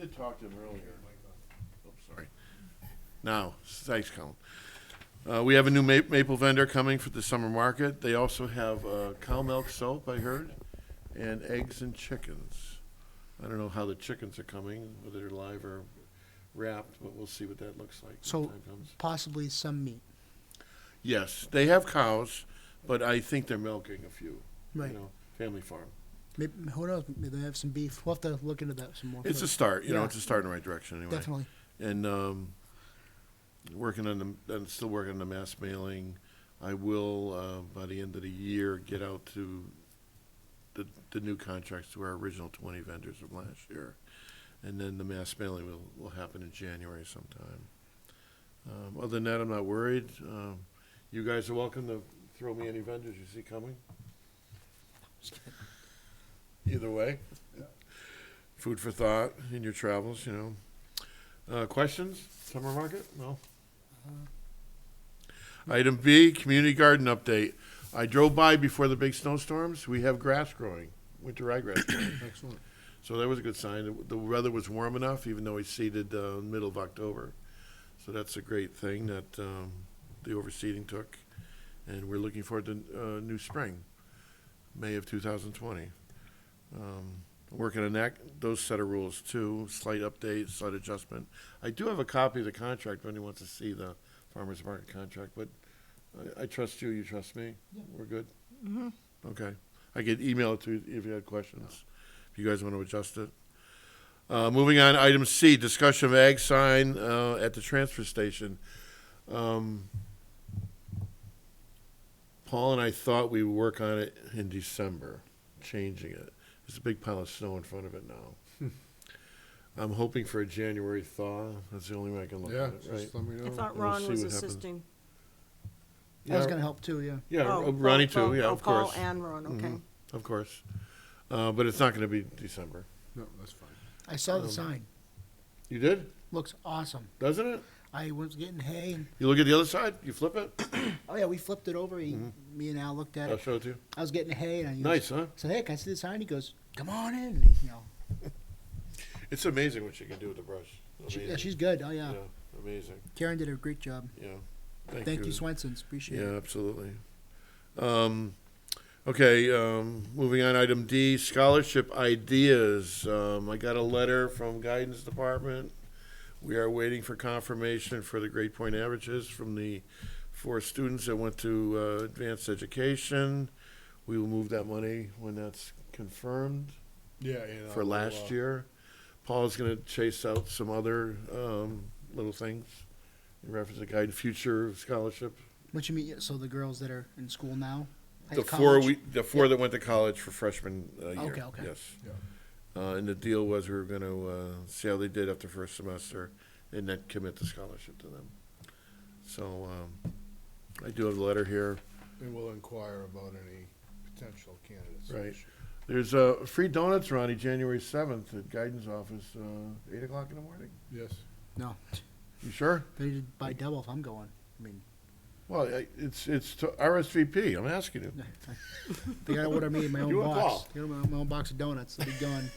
did talk to him earlier. Oh, sorry. Now, thanks, Colin. We have a new maple vendor coming for the summer market. They also have cow milk soap, I heard, and eggs and chickens. I don't know how the chickens are coming, whether they're live or wrapped, but we'll see what that looks like So when time comes. possibly some meat. Yes, they have cows, but I think they're milking a few. Right. You know, family farm. Maybe, who knows? Maybe they have some beef. We'll have to look into that some more. It's a start, you know, Yeah. it's a start in the right direction anyway. Definitely. And working on I'm still working on the mass mailing. I will, by the end of the year, get out to the new contracts to our original 20 vendors from last year. And then the mass mailing will happen in January sometime. Other than that, I'm not worried. You guys are welcome to throw me any vendors you see coming. Either way. Food for thought in your travels, you know. Questions? Summer market? No? Item B, community garden update. I drove by before the big snowstorms. We have grass growing, winter ryegrass growing. Excellent. So that was a good sign. The weather was warm enough, even though we seeded middle of October. So that's a great thing that the overseeding took. And we're looking forward to new spring, May of 2020. Working on those set of rules too, slight update, slight adjustment. I do have a copy of the contract if anyone wants to see the farmer's market contract, but I trust you, you trust me? Yeah. We're good? Mm-hmm. Okay. I could email it to you if you had questions, if you guys want to adjust it. Moving on, item C, discussion of ag sign at the transfer station. Paul and I thought we would work on it in December, changing it. There's a big pile of snow in front of it now. I'm hoping for a January thaw. That's the only way I can look Yeah, at it, right? just let me know. I thought And we'll Ron see was what happens. assisting. I was going to help too, yeah. Yeah, Oh, Ronnie both- too, both- yeah, oh, of course. Paul and Ron, okay. Mhm, of course. But it's not going to be December. No, that's fine. I saw the sign. You did? Looks awesome. Doesn't it? I was getting hay. And, You look at the other side, you flip it, oh, yeah, we flipped it over. Me and Al looked at I'll it. show it to you. I was getting hay. And I Nice, huh? said, hey, can I see the sign? He goes, come on in. And he, It's amazing what she can do with the brush. Amazing. yeah, she's good. Oh, yeah. Yeah, amazing, Karen did a great job. yeah. Thank you, Swenson's. Appreciate Yeah, it. absolutely. Okay, moving on, item D, scholarship ideas. I got a letter from guidance department. We are waiting for confirmation for the grade point averages from the 4 students that went to advanced education. We will move that money when that's confirmed Yeah, and for last year. Paul's gonna chase out some other little things in reference to guide future scholarship. What you mean? So the girls that are in school now? The At four college? the four that went to college for freshman year. Okay. Yes. Yeah. And the deal was we were going to see how they did after first semester, and then commit the scholarship to them. So I do have a letter here. And we'll inquire about any potential candidates. Right. There's free donuts, Ronnie, January 7th at guidance office, 8 o'clock in the morning. Yes. No. You sure? They did buy double if I'm going. I mean, Well, it's to RSVP. I'm asking you. they got to order me my own You and box. Paul. They order my own box of donuts. They'll be gone.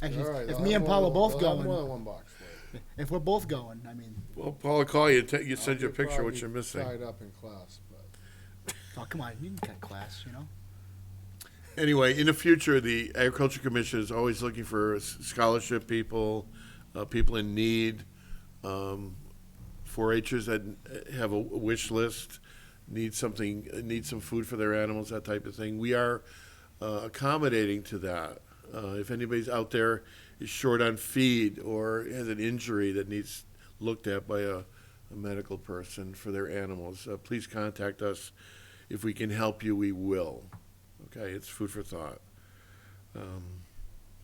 Actually, All right. if I'll me have and Paul are more- both I'll have going, more than one box for you. if we're both going, I mean, Well, Paul will call you and you send you a I'll picture of what probably you're missing. Tied up in class, but oh, come on, you can cut class, you know? Anyway, in the future, the Agriculture Commission is always looking for scholarship people, people in need, 4-Hers that have a wish list, need some food for their animals, that type of thing. We are accommodating to that. If anybody's out there is short on feed or has an injury that needs looked at by a medical person for their animals, please contact us. If we can help you, we will. Okay, it's food for thought.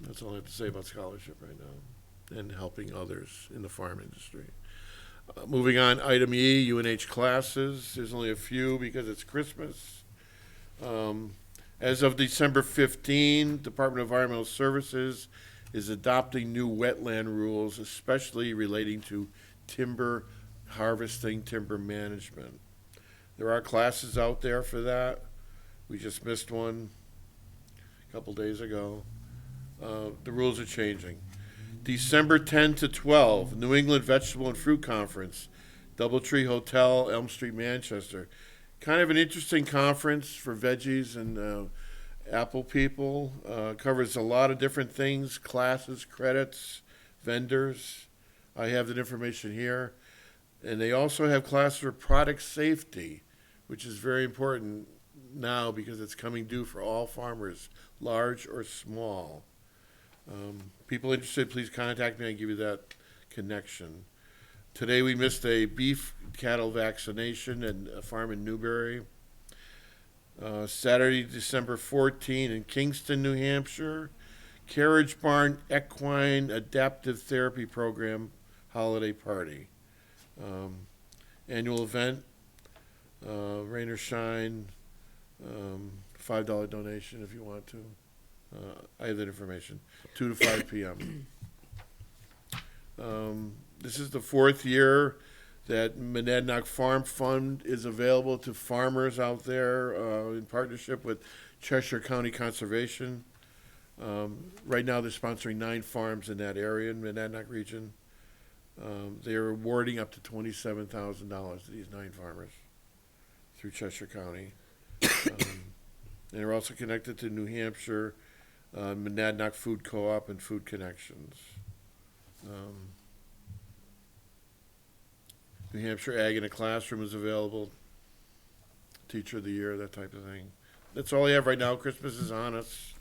That's all I have to say about scholarship right now and helping others in the farm industry. Moving on, item E, UNH classes. There's only a few because it's Christmas. As of December 15, Department of Environmental Services is adopting new wetland rules, especially relating to timber harvesting, timber management. There are classes out there for that. We just missed one a couple days ago. The rules are changing. December 10 to 12, New England Vegetable and Fruit Conference, Doubletree Hotel, Elm Street, Manchester. Kind of an interesting conference for veggies and apple people. Covers a lot of different things, classes, credits, vendors. I have that information here. And they also have classes for product safety, which is very important now because it's coming due for all farmers, large or small. People interested, please contact me. I can give you that connection. Today we missed a beef cattle vaccination at a farm in Newbury. Saturday, December 14 in Kingston, New Hampshire, Carriage Barn Equine Adaptive Therapy Program Holiday Party. Annual event, rain or shine, $5 donation if you want to. I have that information, 2 to 5 p.m. This is the 4th year that Monadnock Farm Fund is available to farmers out there in partnership with Cheshire County Conservation. Right now, they're sponsoring 9 farms in that area in Monadnock region. They're awarding up to $27,000 to these 9 farmers through Cheshire County. And they're also connected to New Hampshire, Monadnock Food Co-op and Food Connections. New Hampshire Ag in a Classroom is available. Teacher of the Year, that type of thing. That's all I have right now. Christmas is on us,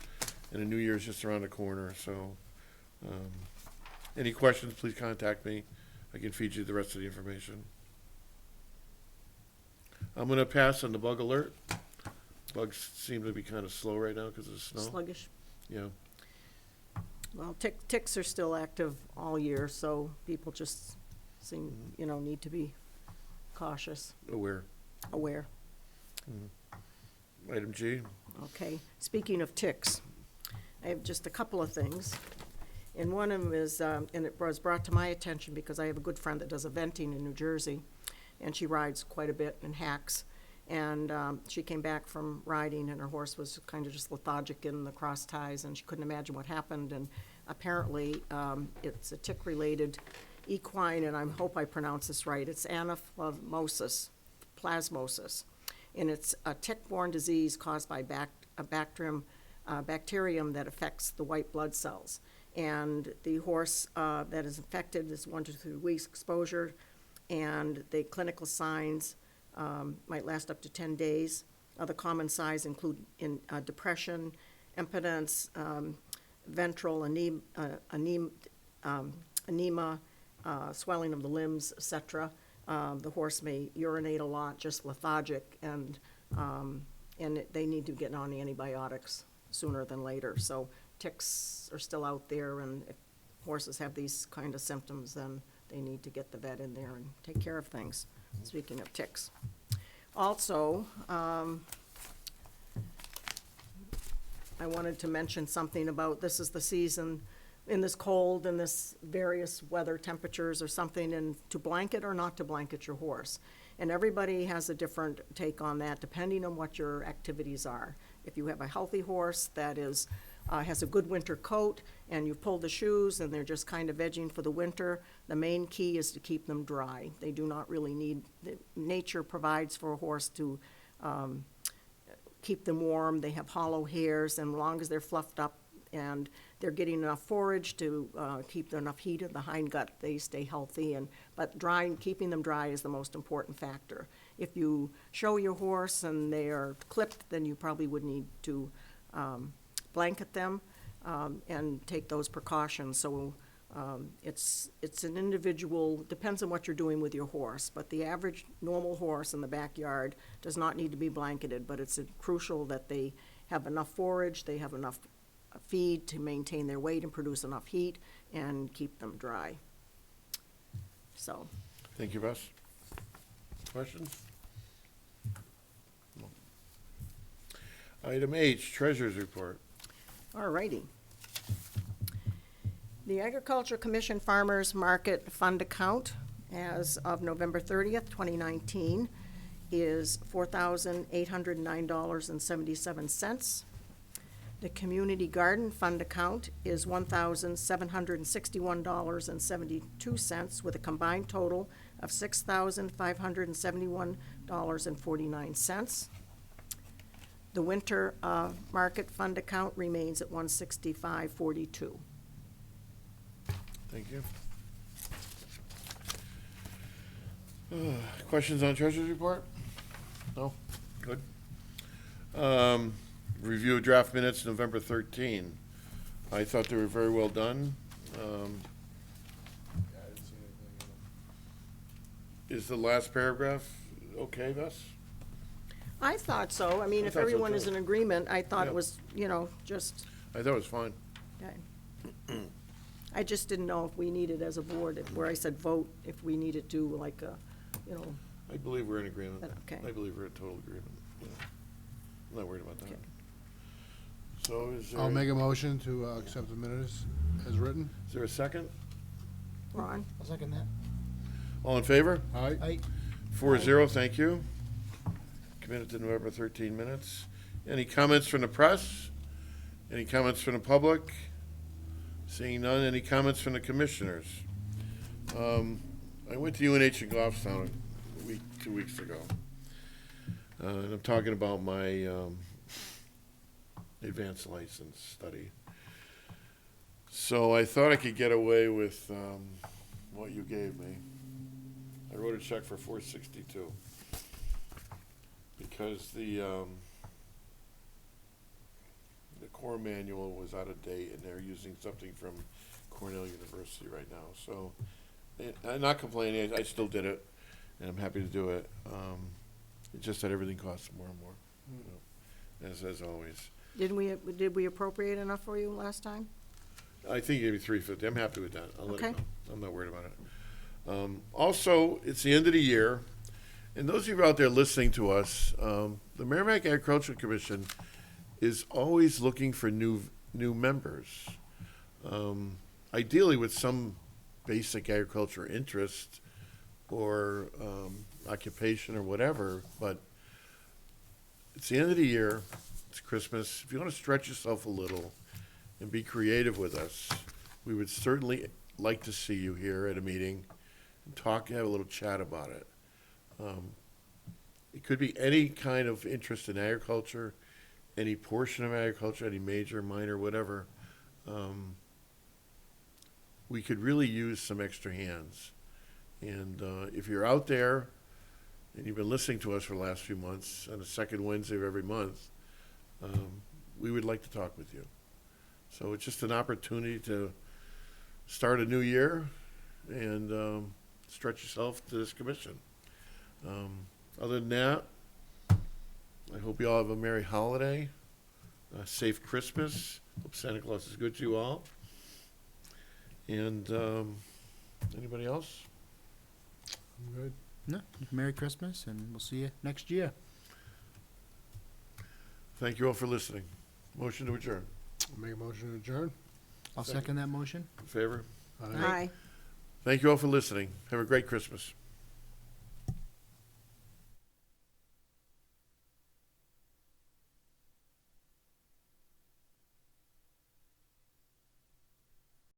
and the New Year's just around the corner. So, any questions, please contact me. I can feed you the rest of the information. I'm going to pass on the bug alert. Bugs seem to be kind of slow right now because of the snow. Sluggish. Yeah. Well, ticks are still active all year, so people just seem, need to be cautious, Aware. aware. Item G. Okay, speaking of ticks, I have just a couple of things. And one of them is, and it was brought to my attention because I have a good friend that does eventing in New Jersey, and she rides quite a bit and hacks. And she came back from riding, and her horse was kind of just lethargic in the cross ties, and she couldn't imagine what happened. And apparently, it's a tick-related equine, and I hope I pronounce this right. It's anaplasmosis, plasmosis, and it's a tick-borne disease caused by a bacterium that affects the white blood cells. And the horse that is infected is 1 to 3 weeks exposure, and the clinical signs might last up to 10 days. Other common signs include depression, impotence, ventral edema, swelling of the limbs, etc. The horse may urinate a lot, just lethargic, and they need to get on antibiotics sooner than later. So ticks are still out there, and if horses have these kind of symptoms, then they need to get the vet in there and take care of things. Speaking of ticks. Also, I wanted to mention something about, this is the season in this cold and this various weather temperatures or something, and to blanket or not to blanket your horse. And everybody has a different take on that depending on what your activities are. If you have a healthy horse that is has a good winter coat, and you've pulled the shoes and they're just kind of vegging for the winter, the main key is to keep them dry. They do not really need, nature provides for a horse to keep them warm. They have hollow hairs, and as long as they're fluffed up and they're getting enough forage to keep enough heat in the hindgut, they stay healthy. But keeping them dry is the most important factor. If you show your horse and they are clipped, then you probably would need to blanket them and take those precautions. So it's an individual, depends on what you're doing with your horse, but the average normal horse in the backyard does not need to be blanketed, but it's crucial that they have enough forage, they have enough feed to maintain their weight and produce enough heat and keep them dry. So. Thank you, Bess. Questions? No. Item H, Treasurer's Report. All righty. The Agriculture Commission Farmers Market Fund account as of November 30th, 2019 is $4,809.77. The Community Garden Fund account is $1,761.72, with a combined total of $6,571.49. The Winter Market Fund account remains at $165.42. Thank you. Questions on Treasurer's report? No? Good. Review of draft minutes, November 13. I thought they were very well done. Yeah, I didn't see anything in Is the last paragraph okay, Gus? I thought so. I mean, I if thought so, everyone is too. in agreement, I thought Yeah. it was, just, I thought it was fine. I just didn't know if we needed as a board, where I said vote, if we needed to, like, I believe we're in agreement. Okay. I believe we're in total agreement. Yeah. I'm not worried about that. Okay. So is it. there, I'll make a motion to accept the minutes as written. is there a second? Ron? I'll second that. All in favor? Aye. Aye. 4-0, thank you. Committed to November 13 minutes. Any comments from the press? Any comments from the public? Seeing none, any comments from the commissioners? I went to UNH in Goffstown 2 weeks ago. And I'm talking about my advanced license study. So I thought I could get away with what you gave me. I wrote a check for $462 because the core manual was out of date and they're using something from Cornell University right now. So I'm not complaining. I still did it, and I'm happy to do it. It's just that everything costs more and more, as always. Did we appropriate enough for you last time? I think you gave me $350. I'm happy with that. I'll let it Okay. go. I'm not worried about it. Also, it's the end of the year, and those of you out there listening to us, the Merrimack Agricultural Commission is always looking for new members. Ideally, with some basic agriculture interest or occupation or whatever, but it's the end of the year. It's Christmas. If you want to stretch yourself a little and be creative with us, we would certainly like to see you here at a meeting and talk, have a little chat about it. It could be any kind of interest in agriculture, any portion of agriculture, any major, minor, whatever. We could really use some extra hands. And if you're out there and you've been listening to us for the last few months on the second Wednesday of every month, we would like to talk with you. So it's just an opportunity to start a new year and stretch yourself to this commission. Other than that, I hope you all have a Merry holiday, a safe Christmas. Hope Santa Claus is good to you all. And anybody else? I'm good. No, Merry Christmas, and we'll see you next year. Thank you all for listening. Motion to adjourn. I'll make a motion to adjourn. I'll second that motion. In favor? Aye. Aye. Thank you all for listening. Have a great Christmas.